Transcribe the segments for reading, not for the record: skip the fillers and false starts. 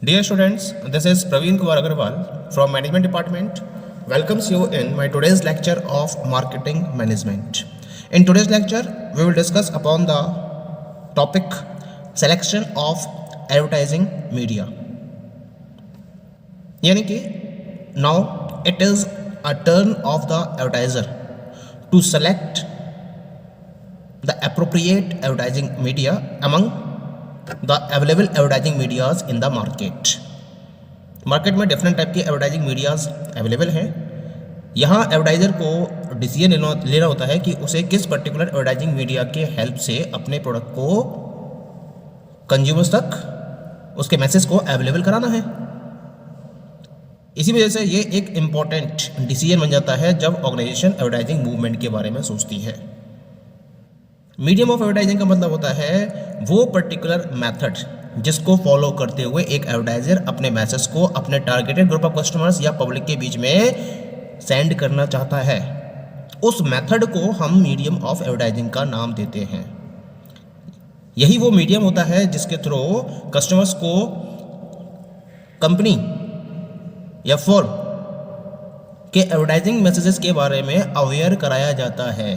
Dear students, this is Praveen Kumar Agarwal from Management Department. Welcomes you in my today's lecture of Marketing Management. In today's lecture, we will discuss upon the topic selection of advertising media. यानी कि now it is a turn of the advertiser to select the appropriate advertising media among the available advertising medias in the market. Market में different type के advertising medias available हैं. यहाँ advertiser को decision लेना होता है कि उसे किस पर्टिकुलर एडवर्टाइजिंग मीडिया के हेल्प से अपने प्रोडक्ट को कंज्यूमर्स तक उसके मैसेज को अवेलेबल कराना है. इसी वजह से ये एक इम्पॉर्टेंट डिसीजन बन जाता है जब ऑर्गेनाइजेशन एडवर्टाइजिंग मूवमेंट के बारे में सोचती है. मीडियम ऑफ एडवर्टाइजिंग का मतलब होता है वो पर्टिकुलर मेथड जिसको फॉलो करते हुए एक एडवर्टाइजर अपने मैसेज को अपने टारगेटेड ग्रुप ऑफ कस्टमर्स या पब्लिक के बीच में सेंड करना चाहता है. उस मेथड को हम मीडियम ऑफ एडवर्टाइजिंग का नाम देते हैं. यही वो मीडियम होता है जिसके थ्रू कस्टमर्स को कंपनी या फर्म के एडवर्टाइजिंग मैसेजेस के बारे में अवेयर कराया जाता है.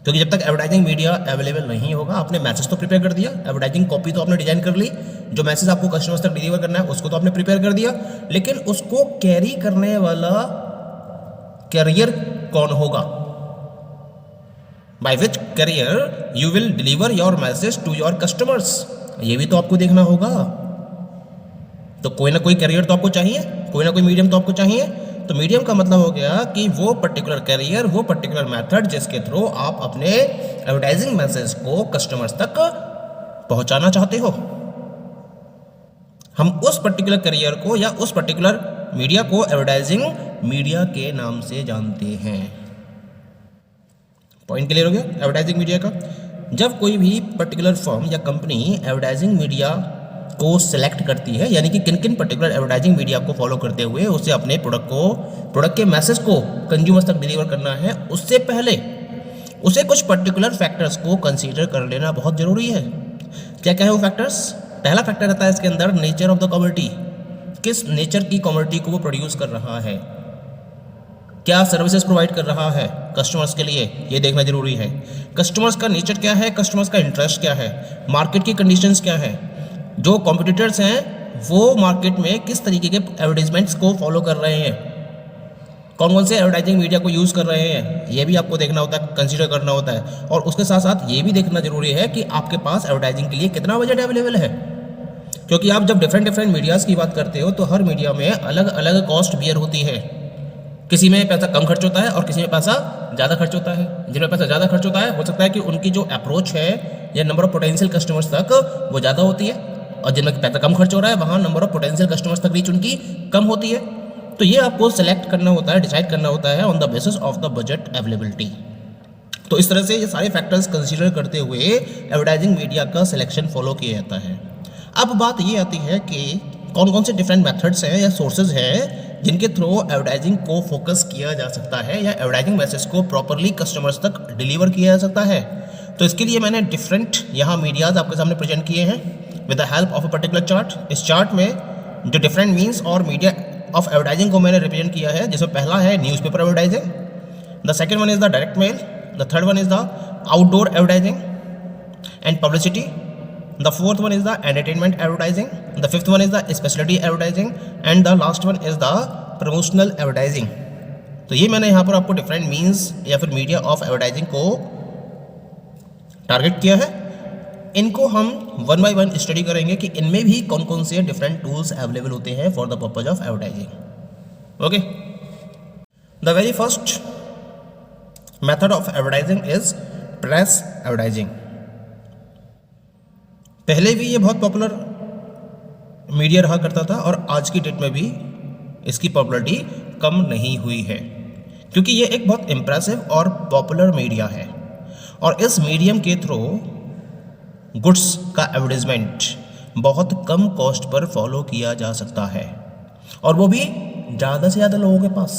क्योंकि जब तक एडवर्टाइजिंग मीडिया अवेलेबल नहीं होगा, आपने मैसेज तो प्रिपेयर कर दिया, एडवर्टाइजिंग कॉपी तो आपने डिजाइन कर ली, जो मैसेज आपको कस्टमर्स तक डिलीवर करना है उसको तो आपने प्रिपेयर कर दिया, लेकिन उसको कैरी करने वाला कैरियर कौन होगा? By which carrier you will deliver your message to your customers, ये भी तो आपको देखना होगा. तो कोई ना कोई कैरियर तो आपको चाहिए, कोई ना कोई मीडियम तो आपको चाहिए. तो मीडियम का मतलब हो गया कि वो पर्टिकुलर कैरियर, वो पर्टिकुलर मेथड जिसके थ्रू आप अपने एडवर्टाइजिंग मैसेज को कस्टमर्स तक पहुंचाना चाहते हो. हम उस पर्टिकुलर कैरियर को या उस पर्टिकुलर मीडिया को एडवर्टाइजिंग मीडिया के नाम से जानते हैं. पॉइंट क्लियर हो गया एडवर्टाइजिंग मीडिया का. जब कोई भी पर्टिकुलर फर्म या कंपनी एडवर्टाइजिंग मीडिया को सिलेक्ट करती है, यानी कि किन किन पर्टिकुलर एडवर्टाइजिंग मीडिया को फॉलो करते हुए उसे अपने प्रोडक्ट के मैसेज को कंज्यूमर्स तक डिलीवर करना है, उससे पहले उसे कुछ पर्टिकुलर फैक्टर्स को कंसीडर कर लेना बहुत ज़रूरी है. क्या क्या है वो फैक्टर्स? पहला फैक्टर रहता है इसके अंदर नेचर ऑफ द कमोडिटी. किस नेचर की कमोडिटी को वो प्रोड्यूस कर रहा है, क्या सर्विसेज प्रोवाइड कर रहा है कस्टमर्स के लिए, ये देखना जरूरी है. कस्टमर्स का नेचर क्या है, कस्टमर्स का इंटरेस्ट क्या है, मार्केट की कंडीशंस क्या है, जो कॉम्पिटिटर्स हैं वो मार्केट में किस तरीके के एडवर्टाइजमेंट्स को फॉलो कर रहे हैं, कौन कौन से एडवर्टाइजिंग मीडिया को यूज़ कर रहे हैं, ये भी आपको देखना होता है, कंसीडर करना होता है. और उसके साथ साथ ये भी देखना जरूरी है कि आपके पास एडवर्टाइजिंग के लिए कितना बजट अवेलेबल है. क्योंकि आप जब डिफरेंट मीडियाज़ की बात करते हो तो हर मीडिया में अलग अलग कॉस्ट बियर होती है. किसी में पैसा कम खर्च होता है और किसी में पैसा ज़्यादा खर्च होता है. जिनमें पैसा ज़्यादा खर्च होता है हो सकता है कि उनकी जो अप्रोच है या नंबर ऑफ पोटेंशियल कस्टमर्स तक वो ज़्यादा होती है, और जिनमें पैसा कम खर्च हो रहा है वहाँ नंबर ऑफ पोटेंशियल कस्टमर्स तक रीच उनकी कम होती है. तो ये आपको सेलेक्ट करना होता है, डिसाइड करना होता है on the basis of the budget availability. तो इस तरह से ये सारे फैक्टर्स कंसीडर करते हुए एडवर्टाइजिंग मीडिया का सिलेक्शन फॉलो किया जाता है. अब बात ये आती है कि कौन कौन से डिफरेंट मेथड्स हैं या सोर्सेज हैं जिनके थ्रू एडवर्टाइजिंग को फोकस किया जा सकता है या एडवर्टाइजिंग मैसेज को प्रॉपरली कस्टमर्स तक डिलीवर किया जा सकता है. तो इसके लिए मैंने डिफरेंट यहाँ मीडियाज़ आपके सामने प्रेजेंट किए हैं with the help of a particular chart. इस चार्ट में जो डिफरेंट मीन्स और मीडिया ऑफ एडवर्टाइजिंग को मैंने रिप्रेजेंट किया है, जिसमें पहला है newspaper advertising, the second one is the direct mail, the third one is the outdoor advertising and publicity, the fourth one is the entertainment advertising, the fifth one is the speciality advertising and the last one is the promotional advertising. तो ये मैंने यहाँ पर आपको different means या फिर media of advertising को target किया है. इनको हम वन बाय वन स्टडी करेंगे कि इनमें भी कौन कौन से डिफरेंट टूल्स अवेलेबल होते हैं for the purpose of advertising. Okay, the very first method of advertising is press advertising. पहले भी ये बहुत पॉपुलर मीडिया रहा करता था और आज की डेट में भी इसकी पॉपुलरिटी कम नहीं हुई है, क्योंकि ये एक बहुत इम्प्रेसिव और पॉपुलर मीडिया है. और इस मीडियम के थ्रू गुड्स का एडवर्टाइजमेंट बहुत कम कॉस्ट पर फॉलो किया जा सकता है, और वो भी ज़्यादा से ज़्यादा लोगों के पास.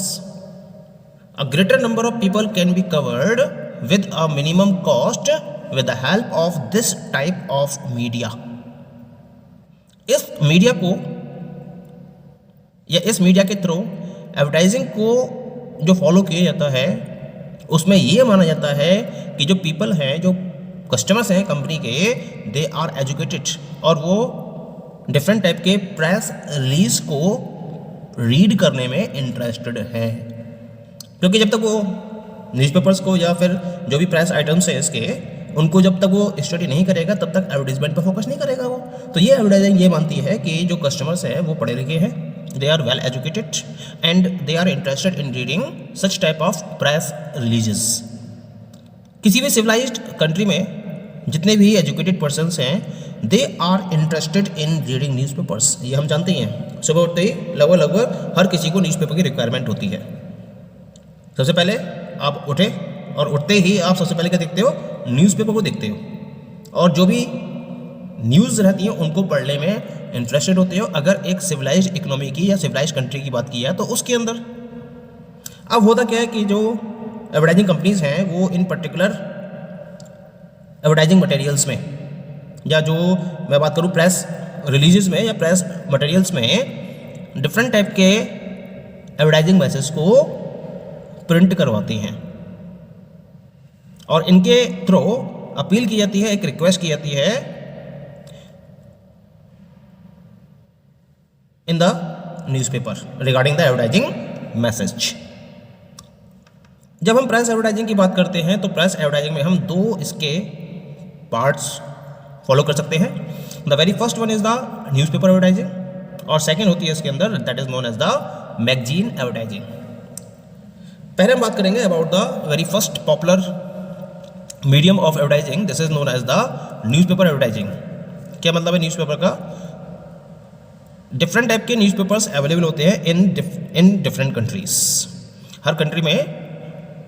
A greater number of people can be covered with a minimum cost with the help of this type of media. इस मीडिया को या इस मीडिया के थ्रू एडवर्टाइजिंग को जो फॉलो किया जाता है उसमें ये माना जाता है कि जो पीपल हैं, जो कस्टमर्स हैं कंपनी के, दे आर एजुकेटेड और वो डिफरेंट टाइप के प्रेस रिलीज को रीड करने में इंटरेस्टेड हैं। क्योंकि जब तक वो न्यूज़पेपर्स को या फिर जो भी प्रेस आइटम्स है इसके, उनको जब तक वो स्टडी नहीं करेगा तब तक एडवर्टीजमेंट पर फोकस नहीं करेगा वो। तो ये एडवर्टाइजिंग ये मानती है कि जो कस्टमर्स हैं वो पढ़े लिखे हैं, they are well educated and they are interested in reading such type of press releases. किसी भी सिविलाइज्ड कंट्री में जितने भी एजुकेटेड पर्सन्स हैं they are interested in reading newspapers. ये हम जानते ही हैं, सुबह उठते ही लगभग हर किसी को न्यूज़पेपर की रिक्वायरमेंट होती है। सबसे पहले आप उठे और उठते ही आप सबसे पहले क्या देखते हो? न्यूज़पेपर को देखते हो और जो भी न्यूज़ रहती है उनको पढ़ने में इंटरेस्टेड होते हो। अगर एक सिविलाइज्ड इकोनॉमी की या सिविलाइज्ड कंट्री की बात की है तो उसके अंदर अब होता क्या है कि जो एडवर्टाइजिंग कंपनीज हैं वो इन पर्टिकुलर एडवर्टाइजिंग मटेरियल्स में, या जो मैं बात करूँ प्रेस रिलीजेस में या प्रेस मटेरियल्स में, डिफरेंट टाइप के एडवर्टाइजिंग मैसेज को प्रिंट करवाती हैं और इनके थ्रू अपील की जाती है, एक रिक्वेस्ट की जाती है इन the newspaper regarding the advertising message. जब हम प्रेस एडवर्टाइजिंग की बात करते हैं तो प्रेस एडवर्टाइजिंग में हम दो इसके पार्ट्स फॉलो कर सकते हैं। The very first one is the newspaper advertising और सेकेंड होती है इसके अंदर that is known as the magazine advertising. पहले हम बात करेंगे about the very first popular medium of advertising, this is known as the newspaper advertising. क्या मतलब है न्यूज़पेपर का? डिफरेंट टाइप के न्यूज़पेपर्स अवेलेबल होते हैं इन डिफरेंट कंट्रीज। हर कंट्री में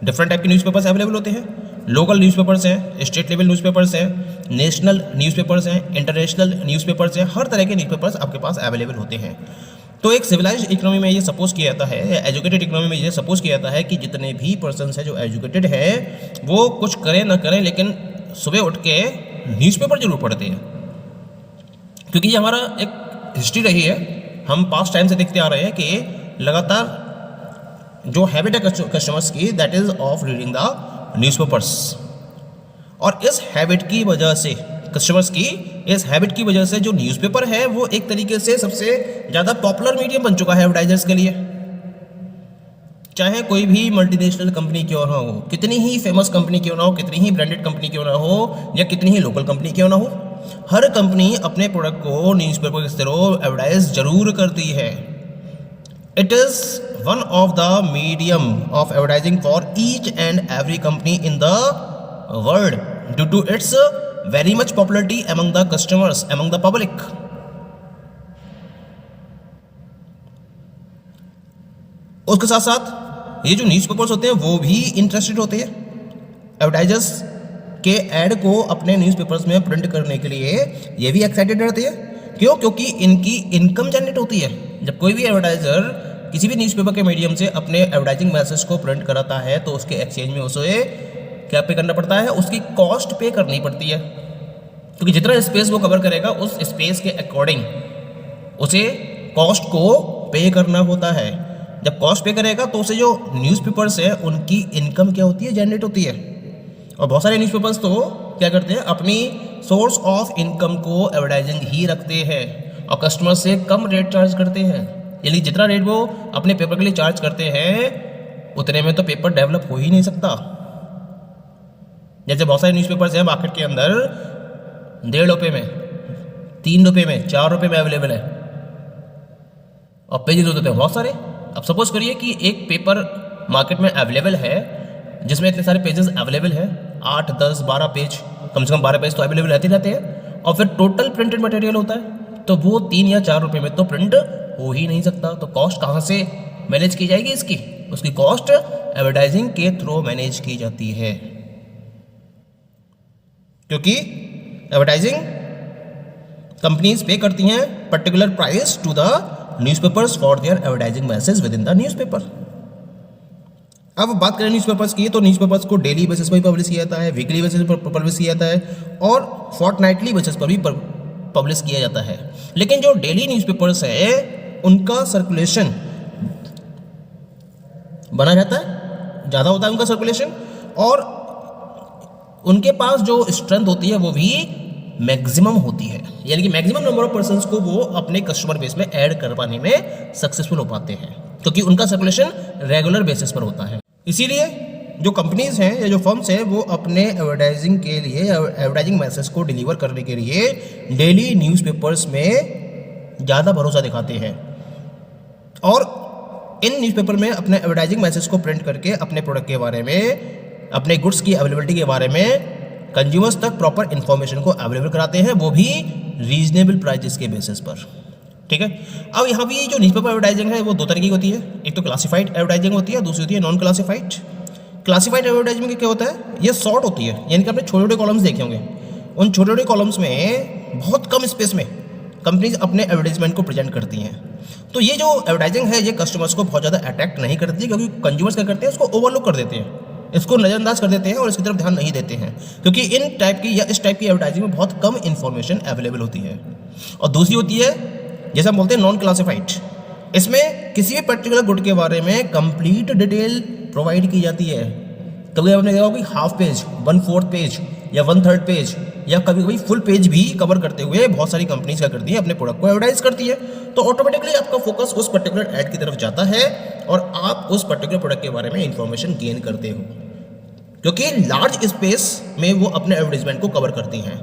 डिफरेंट टाइप के न्यूज़पेपर्स अवेलेबल होते हैं। लोकल न्यूज़पेपर्स हैं, स्टेट लेवल न्यूज़पेपर्स हैं, नेशनल न्यूज़पेपर्स हैं, इंटरनेशनल न्यूज़पेपर्स हैं, हर तरह के न्यूज़पेपर्स आपके पास अवेलेबल होते हैं। तो एक सिविलाइज्ड इकोनॉमी में ये सपोज किया जाता है, या एजुकेटेड इकोनॉमी में ये सपोज किया जाता है कि जितने भी पर्सन्स हैं जो एजुकेटेड है वो कुछ करें ना करें लेकिन सुबह उठ के न्यूज़पेपर जरूर पढ़ते हैं। क्योंकि ये हमारा एक हिस्ट्री रही है, हम पास्ट टाइम से देखते आ रहे हैं कि लगातार जो हैबिट है कस्टमर्स की that is of reading the newspapers. और इस हैबिट की वजह से कस्टमर्स की इस हैबिट की वजह से जो न्यूज़पेपर है वो एक तरीके से सबसे ज़्यादा पॉपुलर मीडियम बन चुका है एडवर्टाइजर्स के लिए। चाहे कोई भी मल्टीनेशनल कंपनी क्यों ना हो, कितनी ही फेमस कंपनी क्यों ना हो, कितनी ही ब्रांडेड कंपनी क्यों ना हो, या कितनी ही लोकल कंपनी क्यों ना हो, हर कंपनी अपने प्रोडक्ट को न्यूज़पेपर के थ्रू एडवर्टाइज जरूर करती है। It is one of the medium of advertising for each and every company in the world due to its very much popularity among the customers, among the public. उसके साथ साथ ये जो newspapers होते हैं वो भी इंटरेस्टेड होते हैं एडवर्टाइजर्स के ऐड को अपने न्यूज़पेपर्स में प्रिंट करने के लिए। ये भी एक्साइटेड रहते हैं। क्यों? क्योंकि इनकी इनकम जनरेट होती है। जब कोई भी एडवर्टाइजर किसी भी न्यूज़पेपर के मीडियम से अपने एडवर्टाइजिंग मैसेज को प्रिंट कराता है तो उसके एक्सचेंज में उसे क्या पे करना पड़ता है? उसकी कॉस्ट पे करनी पड़ती है। क्योंकि जितना स्पेस वो कवर करेगा उस स्पेस के अकॉर्डिंग उसे कॉस्ट को पे करना होता है। जब कॉस्ट पे करेगा तो उसे जो न्यूज़पेपर्स है उनकी इनकम क्या होती है? जनरेट होती है। और बहुत सारे न्यूज़पेपर्स तो क्या करते हैं? अपनी सोर्स ऑफ इनकम को एडवर्टाइजिंग ही रखते हैं और कस्टमर से कम रेट चार्ज करते हैं। यानी जितना रेट वो अपने पेपर के लिए चार्ज करते हैं उतने में तो पेपर डेवलप हो ही नहीं सकता। जैसे बहुत सारे न्यूज़पेपर्स हैं मार्केट के अंदर 1.5 रुपये में, 3 रुपये में, 4 रुपये में अवेलेबल है और पेजेस होते हैं बहुत सारे। अब सपोज करिए कि एक पेपर मार्केट में अवेलेबल है जिसमें इतने सारे पेजेस अवेलेबल हैं, 8, 10, 12 पेज, कम से कम 12 पेज तो अवेलेबल रहते हैं और फिर टोटल प्रिंटेड मटेरियल होता है तो वो 3 या 4 रुपये में तो प्रिंट हो ही नहीं सकता। तो कॉस्ट कहाँ से मैनेज की जाएगी इसकी? उसकी कॉस्ट एडवर्टाइजिंग के थ्रू मैनेज की जाती है। क्योंकि एडवर्टाइजिंग कंपनीज पे करती हैं particular price to the newspapers for their advertising message within the newspaper. अब बात करें न्यूज़पेपर्स की तो न्यूज़पेपर्स को डेली बेसिस पर भी पब्लिश किया जाता है, वीकली बेसिस पर पब्लिश किया जाता है और फोर्टनाइटली बेसिस पर भी पब्लिश किया जाता है। लेकिन जो डेली न्यूज़पेपर्स है उनका सर्कुलेशन बना रहता है, ज़्यादा होता है उनका सर्कुलेशन, और उनके पास जो स्ट्रेंथ होती है वो भी मैक्सिमम होती है, यानी कि मैक्सिमम नंबर ऑफ पर्सन्स को वो अपने कस्टमर बेस में ऐड कर पाने में सक्सेसफुल हो पाते हैं, क्योंकि उनका सर्कुलेशन रेगुलर बेसिस पर होता है। इसीलिए जो कंपनीज हैं या जो फर्म्स हैं वो अपने एडवर्टाइजिंग के लिए, एडवर्टाइजिंग मैसेज को डिलीवर करने के लिए डेली न्यूज़पेपर्स में ज़्यादा भरोसा दिखाते हैं, और इन न्यूज़पेपर में अपने एडवर्टाइजिंग मैसेज को प्रिंट करके अपने प्रोडक्ट के बारे में, अपने गुड्स की अवेलेबिलिटी के बारे में कंज्यूमर्स तक प्रॉपर इन्फॉर्मेशन को अवेलेबल कराते हैं, वो भी रीजनेबल प्राइजेस के बेसिस पर। ठीक है, अब यहाँ भी जो न्यूज़पेपर एडवर्टाइजिंग है वो दो तरह की होती है, एक तो क्लासिफाइड एडवर्टाइजिंग होती है, दूसरी होती है नॉन क्लासिफाइड। क्लासिफाइड एडवर्टाइजमेंट क्या होता है, ये शॉर्ट होती है, यानी कि आपने छोटे छोटे कॉलम्स देखे होंगे, उन छोटे छोटे कॉलम्स में बहुत कम स्पेस में कंपनीज अपने एडवर्टाइजमेंट को प्रेजेंट करती हैं। तो ये जो एडवर्टाइजिंग है ये कस्टमर्स को बहुत ज़्यादा अट्रैक्ट नहीं करती, क्योंकि कंज्यूमर्स क्या करते हैं, इसको ओवरलुक कर देते हैं, इसको नज़रअंदाज कर देते हैं और इसकी तरफ ध्यान नहीं देते हैं, क्योंकि इन टाइप की या इस टाइप की एडवर्टाइजिंग में बहुत कम इन्फॉर्मेशन अवेलेबल होती है। और दूसरी होती है जैसे हम बोलते हैं नॉन क्लासिफाइड, इसमें किसी भी पर्टिकुलर गुड के बारे में कंप्लीट डिटेल प्रोवाइड की जाती है। कभी आपने देखा होगा कि हाफ पेज, 1/4 पेज या 1/3 पेज या कभी कभी फुल पेज भी कवर करते हुए बहुत सारी कंपनीज क्या करती है, अपने प्रोडक्ट को एडवर्टाइज करती है। तो ऑटोमेटिकली आपका फोकस उस पर्टिकुलर ऐड की तरफ जाता है और आप उस पर्टिकुलर प्रोडक्ट के बारे में इंफॉर्मेशन गेन करते हो, क्योंकि लार्ज स्पेस में वो अपने एडवर्टाइजमेंट को कवर करती हैं।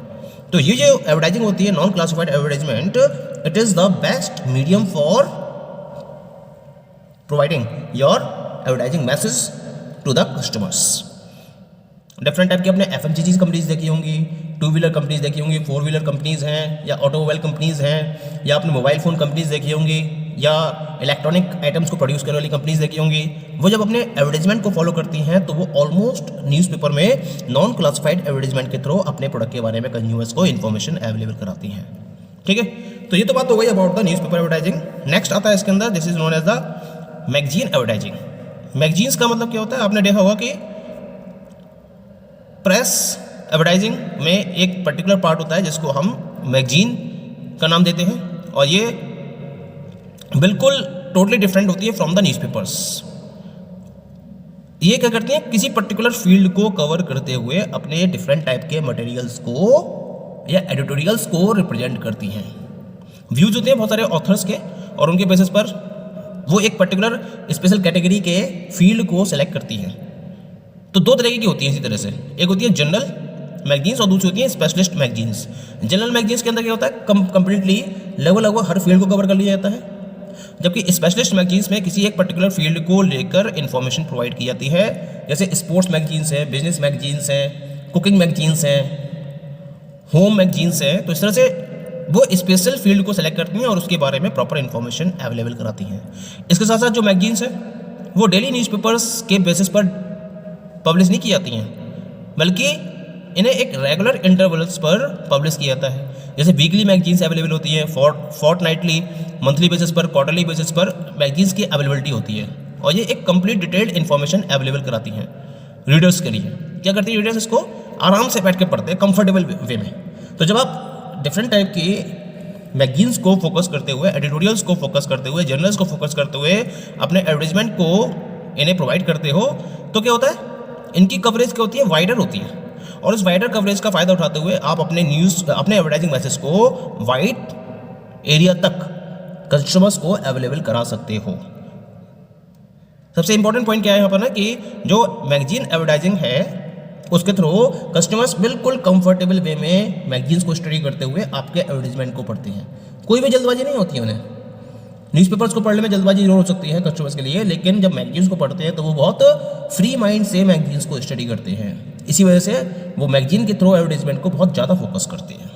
तो ये जो एडवर्टाइजिंग होती है non classified advertisement, it is the best medium for providing your advertising message to the customers. Different type की अपने FMCG कंपनीज देखी होंगी, 2 व्हीलर कंपनीज देखी होंगी, 4 व्हीलर कंपनीज हैं, या ऑटोमोबाइल कंपनीज हैं, या अपने मोबाइल फ़ोन कंपनीज देखी होंगी, या इलेक्ट्रॉनिक आइटम्स को प्रोड्यूस करने वाली कंपनीज देखी होंगी। वो जब अपने एडवर्टाइजमेंट को फॉलो करती हैं तो वो ऑलमोस्ट न्यूज़पेपर में नॉन क्लासिफाइड एडवर्टाइजमेंट के थ्रू अपने प्रोडक्ट के बारे में कंज्यूमर्स को इन्फॉर्मेशन अवेलेबल कराती हैं। ठीक है, तो ये तो बात हो गई about the newspaper advertising. Next आता है इसके अंदर, this is known as the magazine advertising. Magazines का मतलब क्या होता है, आपने देखा होगा कि प्रेस एडवर्टाइजिंग में एक पर्टिकुलर पार्ट होता है जिसको हम मैगजीन का नाम देते हैं, और ये बिल्कुल टोटली डिफरेंट होती है फ्रॉम द न्यूज़पेपर्स। ये क्या करती हैं, किसी पर्टिकुलर फील्ड को कवर करते हुए अपने डिफरेंट टाइप के मटेरियल्स को या एडिटोरियल्स को रिप्रेजेंट करती हैं। व्यूज होते हैं बहुत सारे ऑथर्स के, और उनके बेसिस पर वो एक पर्टिकुलर स्पेशल कैटेगरी के फील्ड को सेलेक्ट करती हैं। तो दो तरह की होती है इसी तरह से, एक होती है जनरल मैगजीन्स और दूसरी होती है स्पेशलिस्ट मैगजीन्स। जनरल मैगजीन्स के अंदर क्या होता है, कंप्लीटली लगभग हर फील्ड को कवर कर लिया जाता है, जबकि स्पेशलिस्ट मैगजीन्स में किसी एक पर्टिकुलर फील्ड को लेकर इन्फॉर्मेशन प्रोवाइड की जाती है। जैसे स्पोर्ट्स मैगजीन्स हैं, बिजनेस मैगजीन्स हैं, कुकिंग मैगजीन्स हैं, होम मैगजीन्स हैं। तो इस तरह से वो स्पेशल फील्ड को सेलेक्ट करती हैं और उसके बारे में प्रॉपर इन्फॉर्मेशन अवेलेबल कराती हैं। इसके साथ साथ जो मैगजीन्स हैं वो डेली न्यूज़पेपर्स के बेसिस पर पब्लिश नहीं की जाती हैं, बल्कि इन्हें एक रेगुलर इंटरवल्स पर पब्लिश किया जाता है। जैसे वीकली मैगजीन्स अवेलेबल होती है, फोर्टनाइटली, मंथली बेसिस पर, क्वार्टरली बेसिस पर मैगजीन्स की अवेलेबिलिटी होती है, और ये एक कंप्लीट डिटेल्ड इन्फॉर्मेशन अवेलेबल कराती हैं रीडर्स के लिए। क्या करती है, रीडर्स इसको आराम से बैठ के पढ़ते हैं कंफर्टेबल वे में। तो जब आप डिफरेंट टाइप की मैगजीन्स को फोकस करते हुए, एडिटोरियल्स को फोकस करते हुए, जर्नल्स को फोकस करते हुए अपने एडवर्टाइजमेंट को इन्हें प्रोवाइड करते हो, तो क्या होता है, इनकी कवरेज क्या होती है, वाइडर होती है, और इस वाइडर कवरेज का फ़ायदा उठाते हुए आप अपने एडवर्टाइजिंग मैसेज को वाइड एरिया तक कस्टमर्स को अवेलेबल करा सकते हो। सबसे इंपॉर्टेंट पॉइंट क्या है यहाँ पर ना, कि जो मैगजीन एडवर्टाइजिंग है उसके थ्रू कस्टमर्स बिल्कुल कंफर्टेबल वे में मैगजीन्स को स्टडी करते हुए आपके एडवर्टाइजमेंट को पढ़ते हैं। कोई भी जल्दबाजी नहीं होती है उन्हें। न्यूज़पेपर्स को पढ़ने में जल्दबाजी जरूर हो सकती है कस्टमर्स के लिए, लेकिन जब मैगजीन्स को पढ़ते हैं तो वो बहुत फ्री माइंड से मैगजीन्स को स्टडी करते हैं। इसी वजह से वो मैगजीन के थ्रू एडवर्टाइजमेंट को बहुत ज़्यादा फोकस करते हैं।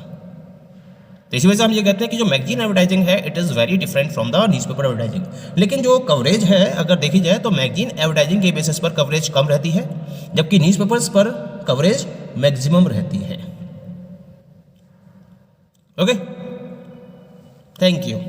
तो इसी वजह से हम ये कहते हैं कि जो मैगजीन एडवर्टाइजिंग है it is very different from the newspaper advertising. लेकिन जो कवरेज है अगर देखी जाए तो मैगजीन एडवर्टाइजिंग के बेसिस पर कवरेज कम रहती है, जबकि न्यूज़पेपर्स पर कवरेज मैक्सिमम रहती है। Okay, thank you.